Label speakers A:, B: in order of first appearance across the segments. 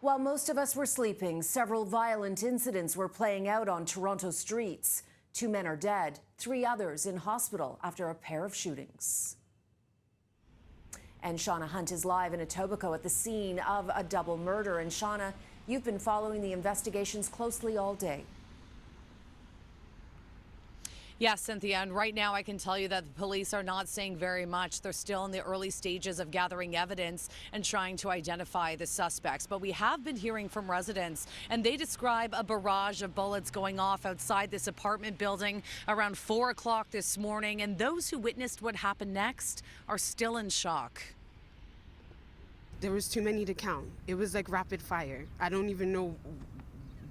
A: While most of us were sleeping, several violent incidents were playing out on Toronto streets. 2 men are dead, 3 others in hospital after a pair of shootings. And Shauna Hunt is live in Etobicoke at the scene of a double murder. And Shauna, you've been following the investigations closely all day.
B: Yes, Cynthia, and right now I can tell you that the police are not saying very much. They're still in the early stages of gathering evidence and trying to identify the suspects. But we have been hearing from residents, and they describe a barrage of bullets going off outside this apartment building around 4 o'clock this morning. And those who witnessed what happened next are still in shock.
C: There was too many to count. It was like rapid fire. I don't even know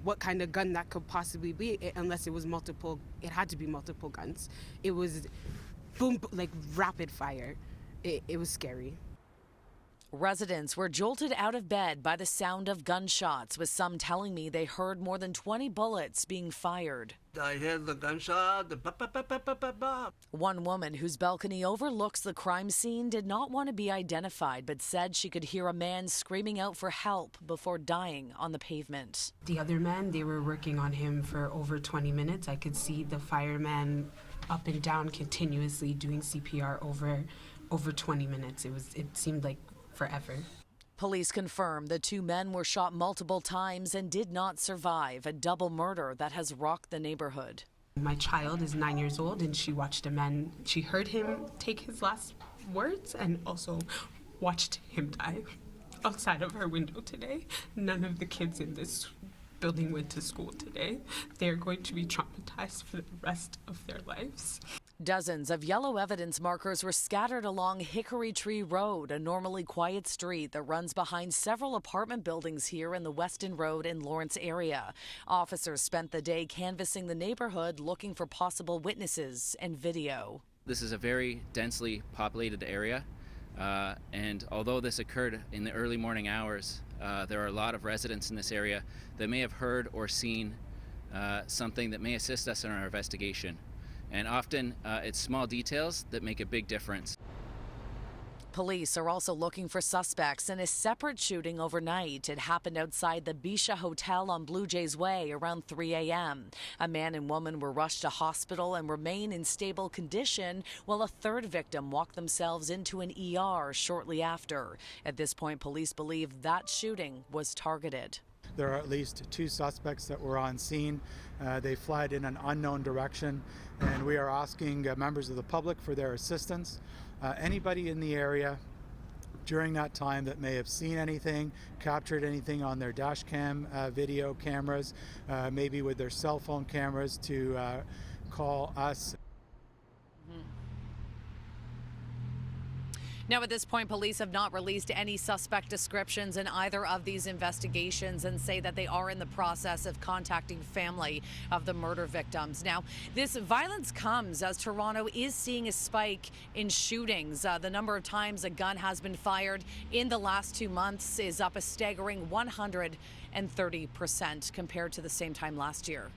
C: what kind of gun that could possibly be, unless it was multiple. It had to be multiple guns. It was boom, like rapid fire. It was scary.
B: Residents were jolted out of bed by the sound of gunshots, with some telling me they heard more than 20 bullets being fired.
D: I heard the gunshot, the pop, pop, pop, pop, pop, pop, pop.
B: One woman whose balcony overlooks the crime scene did not want to be identified, but said she could hear a man screaming out for help before dying on the pavement.
C: The other men, they were working on him for over 20 minutes. I could see the fireman up and down continuously doing CPR over 20 minutes. It seemed like forever.
B: Police confirm the 2 men were shot multiple times and did not survive, a double murder that has rocked the neighborhood.
C: My child is 9 years old, and she watched a man, she heard him take his last words and also watched him die outside of her window today. None of the kids in this building went to school today. They're going to be traumatized for the rest of their lives.
B: Dozens of yellow evidence markers were scattered along Hickory Tree Road, a normally quiet street that runs behind several apartment buildings here in the Weston Road and Lawrence area. Officers spent the day canvassing the neighborhood looking for possible witnesses and video.
E: This is a very densely populated area, and although this occurred in the early morning hours, there are a lot of residents in this area that may have heard or seen something that may assist us in our investigation. And often it's small details that make a big difference.
B: Police are also looking for suspects in a separate shooting overnight. It happened outside the Bisha Hotel on Blue Jays Way around 3 a.m. A man and woman were rushed to hospital and remain in stable condition, while a third victim walked themselves into an ER shortly after. At this point, police believe that shooting was targeted.
F: There are at least 2 suspects that were on scene. They fled in an unknown direction, and we are asking members of the public for their assistance. Anybody in the area during that time that may have seen anything, captured anything on their dash cam video cameras, maybe with their cell phone cameras, to call us.
B: Now, at this point, police have not released any suspect descriptions in either of these investigations and say that they are in the process of contacting family of the murder victims. Now, this violence comes as Toronto is seeing a spike in shootings. The number of times a gun has been fired in the last 2 months is up a staggering 130% compared to the same time last year.